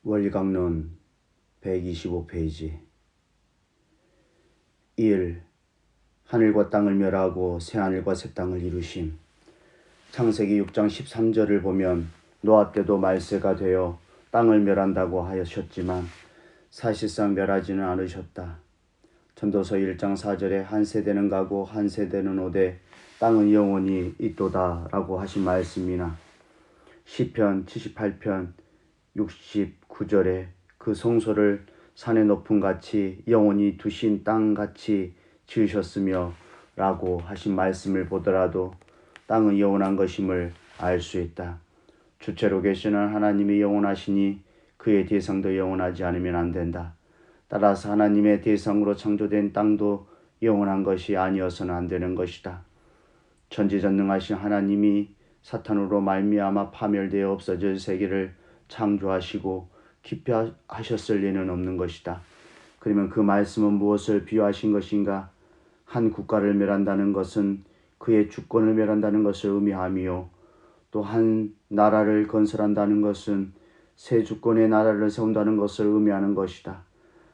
원리강론 125페이지 1. 하늘과 땅을 멸하고 새하늘과 새 땅을 이루심. 창세기 6장 13절을 보면 노아 때도 말세가 되어 땅을 멸한다고 하셨지만 사실상 멸하지는 않으셨다. 전도서 1장 4절에 한 세대는 가고 한 세대는 오되 땅은 영원히 있도다 라고 하신 말씀이나 시편 78편 69절에 그 성소를 산의 높음 같이 영원히 두신 땅같이 지으셨으며 라고 하신 말씀을 보더라도 땅은 영원한 것임을 알 수 있다. 주체로 계시는 하나님이 영원하시니 그의 대상도 영원하지 않으면 안 된다. 따라서 하나님의 대상으로 창조된 땅도 영원한 것이 아니어서는 안 되는 것이다. 전지전능하신 하나님이 사탄으로 말미암아 파멸되어 없어질 세계를 창조하시고 기표하셨을 리는 없는 것이다. 그러면 그 말씀은 무엇을 비유하신 것인가? 한 국가를 멸한다는 것은 그의 주권을 멸한다는 것을 의미하며 또 한 나라를 건설한다는 것은 새 주권의 나라를 세운다는 것을 의미하는 것이다.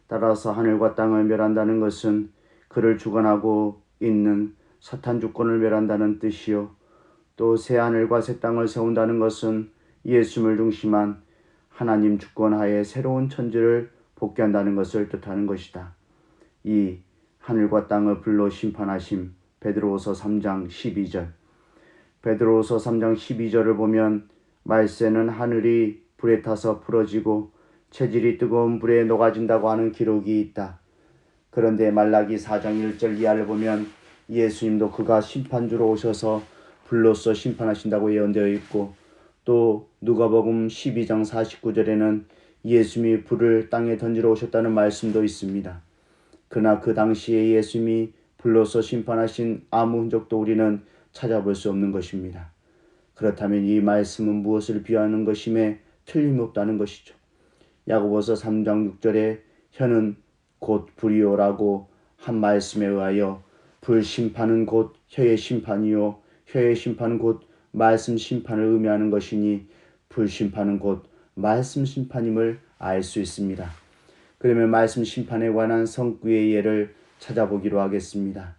따라서 하늘과 땅을 멸한다는 것은 그를 주관하고 있는 사탄 주권을 멸한다는 뜻이요, 또 새 하늘과 새 땅을 세운다는 것은 예수님을 중심한 하나님 주권하에 새로운 천지를 복귀한다는 것을 뜻하는 것이다. 2. 하늘과 땅을 불로 심판하심. 베드로후서 3장 12절. 베드로후서 3장 12절을 보면 말세는 하늘이 불에 타서 부러지고 체질이 뜨거운 불에 녹아진다고 하는 기록이 있다. 그런데 말라기 4장 1절 이하를 보면 예수님도 그가 심판주로 오셔서 불로써 심판하신다고 예언되어 있고, 또 누가복음 12장 49절에는 예수님이 불을 땅에 던지러 오셨다는 말씀도 있습니다. 그러나 그 당시에 예수님이 불로써 심판하신 아무 흔적도 우리는 찾아볼 수 없는 것입니다. 그렇다면 이 말씀은 무엇을 비유하는 것임에 틀림없다는 것이죠. 야고보서 3장 6절에 혀는 곧 불이요라고 한 말씀에 의하여 불 심판은 곧 혀의 심판이요 혀의 심판은 곧 말씀 심판을 의미하는 것이니 불 심판은 곧 말씀 심판임을 알 수 있습니다. 그러면 말씀 심판에 관한 성구의 예를 찾아보기로 하겠습니다.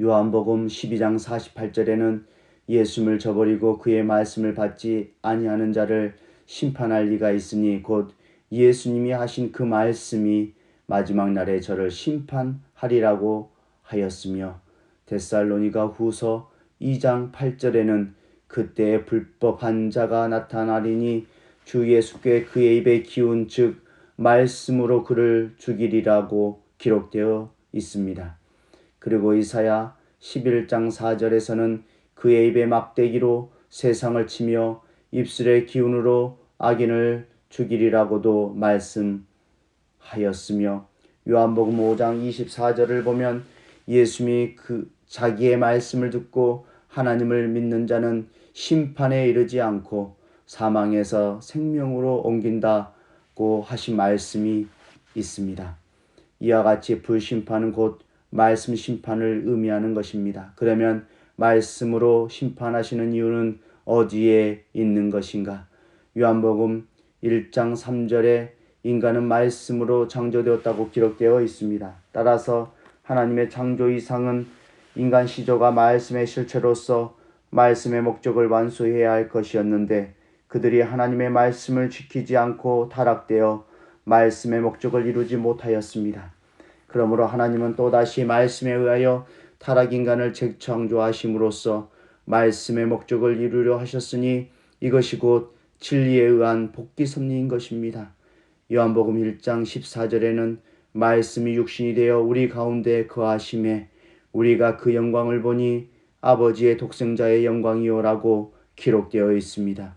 요한복음 12장 48절에는 예수님을 저버리고 그의 말씀을 받지 아니하는 자를 심판할 리가 있으니 곧 예수님이 하신 그 말씀이 마지막 날에 저를 심판하리라고 하였으며, 데살로니가 후서 2장 8절에는 그때에 불법한 자가 나타나리니 주 예수께 그의 입에 기운 즉 말씀으로 그를 죽이리라고 기록되어 있습니다. 그리고 이사야 11장 4절에서는 그의 입에 막대기로 세상을 치며 입술의 기운으로 악인을 죽이리라고도 말씀하였으며, 요한복음 5장 24절을 보면 예수님이 자기의 말씀을 듣고 하나님을 믿는 자는 심판에 이르지 않고 사망에서 생명으로 옮긴다고 하신 말씀이 있습니다. 이와 같이 불심판은 곧 말씀 심판을 의미하는 것입니다. 그러면 말씀으로 심판하시는 이유는 어디에 있는 것인가? 요한복음 1장 3절에 인간은 말씀으로 창조되었다고 기록되어 있습니다. 따라서 하나님의 창조 이상은 인간 시조가 말씀의 실체로서 말씀의 목적을 완수해야 할 것이었는데 그들이 하나님의 말씀을 지키지 않고 타락되어 말씀의 목적을 이루지 못하였습니다. 그러므로 하나님은 또다시 말씀에 의하여 타락인간을 재창조하심으로써 말씀의 목적을 이루려 하셨으니 이것이 곧 진리에 의한 복귀 섭리인 것입니다. 요한복음 1장 14절에는 말씀이 육신이 되어 우리 가운데 거하심에 우리가 그 영광을 보니 아버지의 독생자의 영광이요라고 기록되어 있습니다.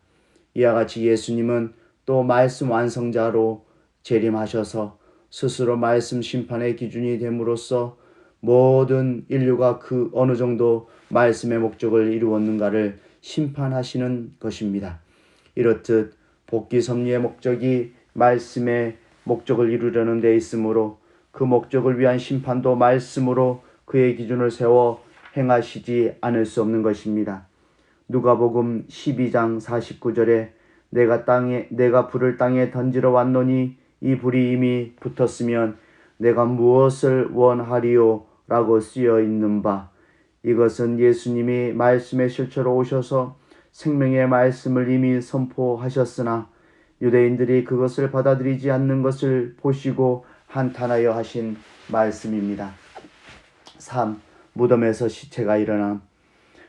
이와 같이 예수님은 또 말씀 완성자로 재림하셔서 스스로 말씀 심판의 기준이 됨으로써 모든 인류가 그 어느 정도 말씀의 목적을 이루었는가를 심판하시는 것입니다. 이렇듯 복귀 섭리의 목적이 말씀의 목적을 이루려는 데 있으므로 그 목적을 위한 심판도 말씀으로 그의 기준을 세워 행하시지 않을 수 없는 것입니다. 누가복음 12장 49절에 내가 불을 땅에 던지러 왔노니 이 불이 이미 붙었으면 내가 무엇을 원하리요? 라고 쓰여 있는 바, 이것은 예수님이 말씀의 실체로 오셔서 생명의 말씀을 이미 선포하셨으나 유대인들이 그것을 받아들이지 않는 것을 보시고 한탄하여 하신 말씀입니다. 3. 무덤에서 시체가 일어남.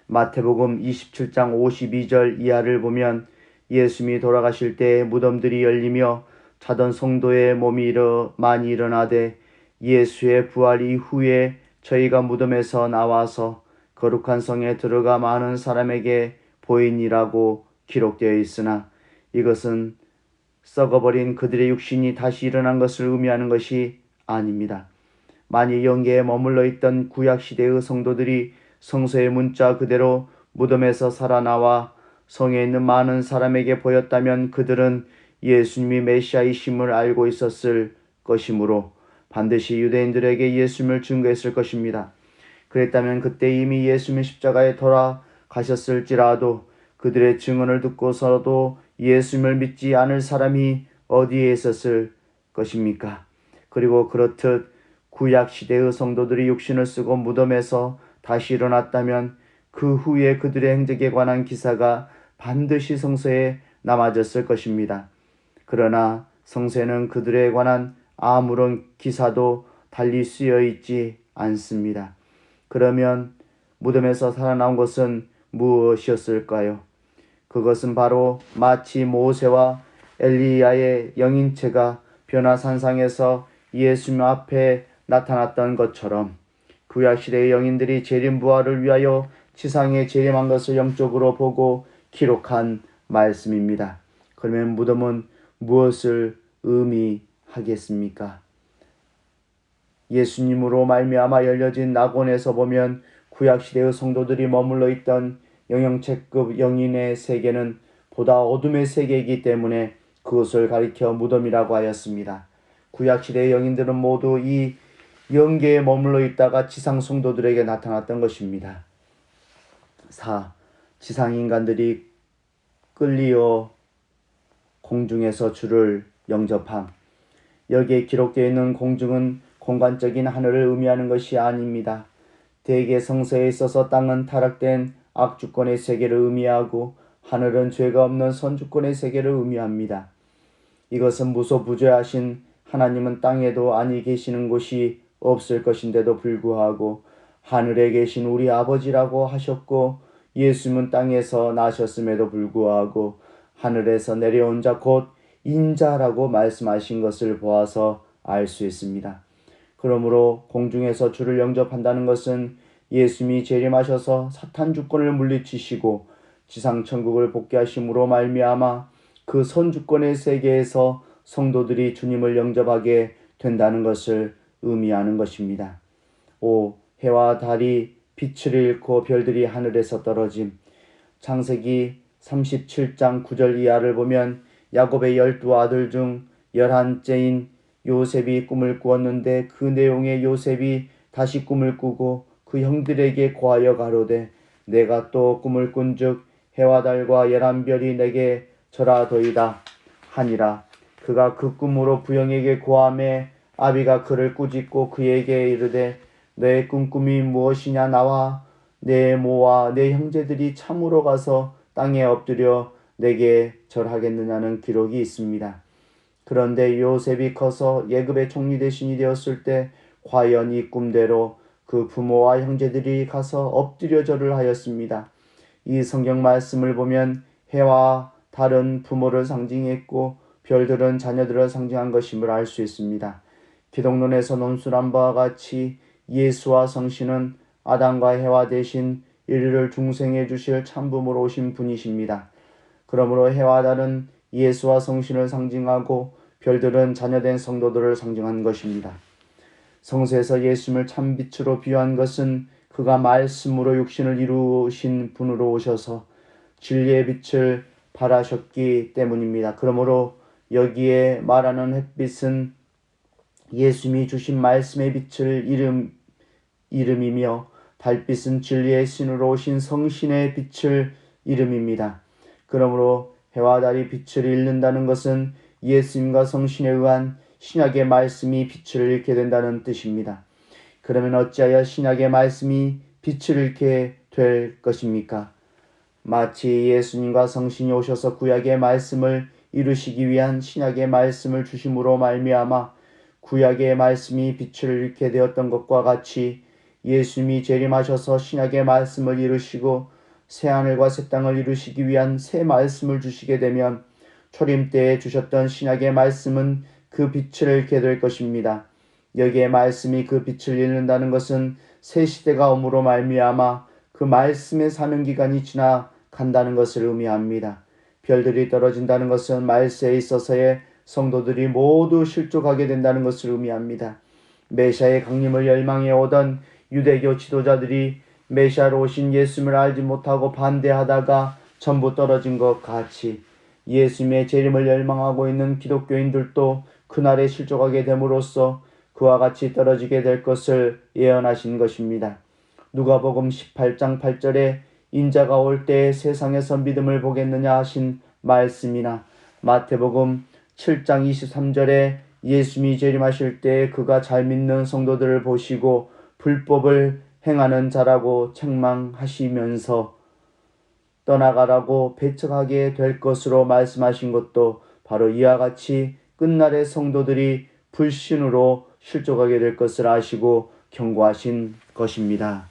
마태복음 27장 52절 이하를 보면 예수님이 돌아가실 때 무덤들이 열리며 자던 성도의 몸이 많이 일어나되 예수의 부활 이후에 저희가 무덤에서 나와서 거룩한 성에 들어가 많은 사람에게 보이니라고 기록되어 있으나 이것은 썩어버린 그들의 육신이 다시 일어난 것을 의미하는 것이 아닙니다. 만일 영계에 머물러 있던 구약시대의 성도들이 성서의 문자 그대로 무덤에서 살아나와 성에 있는 많은 사람에게 보였다면 그들은 예수님이 메시아이심을 알고 있었을 것이므로 반드시 유대인들에게 예수님을 증거했을 것입니다. 그랬다면 그때 이미 예수님이 십자가에 돌아가셨을지라도 그들의 증언을 듣고서도 예수님을 믿지 않을 사람이 어디에 있었을 것입니까? 그리고 그렇듯 구약시대의 성도들이 육신을 쓰고 무덤에서 다시 일어났다면 그 후에 그들의 행적에 관한 기사가 반드시 성서에 남아졌을 것입니다. 그러나 성서에는 그들에 관한 아무런 기사도 달리 쓰여 있지 않습니다. 그러면 무덤에서 살아나온 것은 무엇이었을까요? 그것은 바로 마치 모세와 엘리야의 영인체가 변화산상에서 예수님 앞에 나타났던 것처럼 구약시대의 영인들이 재림부활을 위하여 지상에 재림한 것을 영적으로 보고 기록한 말씀입니다. 그러면 무덤은 무엇을 의미하겠습니까? 예수님으로 말미암아 열려진 낙원에서 보면 구약시대의 성도들이 머물러 있던 영영체급 영인의 세계는 보다 어둠의 세계이기 때문에 그것을 가리켜 무덤이라고 하였습니다. 구약시대의 영인들은 모두 이 영계에 머물러 있다가 지상 성도들에게 나타났던 것입니다. 4. 지상인간들이 끌리어 공중에서 주를 영접함. 여기에 기록되어 있는 공중은 공간적인 하늘을 의미하는 것이 아닙니다. 대개 성서에 있어서 땅은 타락된 악주권의 세계를 의미하고 하늘은 죄가 없는 선주권의 세계를 의미합니다. 이것은 무소부재하신 하나님은 땅에도 아니 계시는 곳이 없을 것인데도 불구하고 하늘에 계신 우리 아버지라고 하셨고 예수님은 땅에서 나셨음에도 불구하고 하늘에서 내려온 자 곧 인자라고 말씀하신 것을 보아서 알 수 있습니다. 그러므로 공중에서 주를 영접한다는 것은 예수님이 재림하셔서 사탄 주권을 물리치시고 지상천국을 복귀하심으로 말미암아 그 선주권의 세계에서 성도들이 주님을 영접하게 된다는 것을 의미하는 것입니다. 5. 해와 달이 빛을 잃고 별들이 하늘에서 떨어짐. 창세기 37장 9절 이하를 보면 야곱의 12아들 중 11째인 요셉이 꿈을 꾸었는데 그 내용에 요셉이 다시 꿈을 꾸고 그 형들에게 고하여 가로되 내가 또 꿈을 꾼즉 해와 달과 11별이 내게 절하도이다 하니라. 그가 그 꿈으로 부형에게 고하매 아비가 그를 꾸짖고 그에게 이르되 너의 꿈꿈이 무엇이냐. 나와 내 모와 내 형제들이 참으로 가서 땅에 엎드려 내게 절하겠느냐는 기록이 있습니다. 그런데 요셉이 커서 예굽의 총리 대신이 되었을 때 과연 이 꿈대로 그 부모와 형제들이 가서 엎드려 절을 하였습니다. 이 성경 말씀을 보면 해와 달은 부모를 상징했고 별들은 자녀들을 상징한 것임을 알 수 있습니다. 기독론에서 논술한 바와 같이 예수와 성신은 아담과 해와 대신 인류를 중생해 주실 참부모로 오신 분이십니다. 그러므로 해와 달은 예수와 성신을 상징하고 별들은 자녀된 성도들을 상징한 것입니다. 성서에서 예수님을 참빛으로 비유한 것은 그가 말씀으로 육신을 이루신 분으로 오셔서 진리의 빛을 발하셨기 때문입니다. 그러므로 여기에 말하는 햇빛은 예수님이 주신 말씀의 빛을 이름이며 달빛은 진리의 신으로 오신 성신의 빛을 이름입니다. 그러므로 해와 달이 빛을 잃는다는 것은 예수님과 성신에 의한 신약의 말씀이 빛을 잃게 된다는 뜻입니다. 그러면 어찌하여 신약의 말씀이 빛을 잃게 될 것입니까? 마치 예수님과 성신이 오셔서 구약의 말씀을 이루시기 위한 신약의 말씀을 주심으로 말미암아 구약의 말씀이 빛을 잃게 되었던 것과 같이 예수님이 재림하셔서 신약의 말씀을 이루시고 새하늘과 새 땅을 이루시기 위한 새 말씀을 주시게 되면 초림 때에 주셨던 신약의 말씀은 그 빛을 잃게 될 것입니다. 여기에 말씀이 그 빛을 잃는다는 것은 새 시대가 오므로 말미암아 그 말씀의 사명기간이 지나 간다는 것을 의미합니다. 별들이 떨어진다는 것은 말세에 있어서의 성도들이 모두 실족하게 된다는 것을 의미합니다. 메시아의 강림을 열망해 오던 유대교 지도자들이 메시아로 오신 예수님을 알지 못하고 반대하다가 전부 떨어진 것 같이 예수님의 재림을 열망하고 있는 기독교인들도 그날에 실족하게 됨으로써 그와 같이 떨어지게 될 것을 예언하신 것입니다. 누가복음 18장 8절에 인자가 올 때에 세상에서 믿음을 보겠느냐 하신 말씀이나 마태복음 7장 23절에 예수님이 재림하실 때에 그가 잘 믿는 성도들을 보시고 불법을 행하는 자라고 책망하시면서 떠나가라고 배척하게 될 것으로 말씀하신 것도 바로 이와 같이 끝날의 성도들이 불신으로 실족하게 될 것을 아시고 경고하신 것입니다.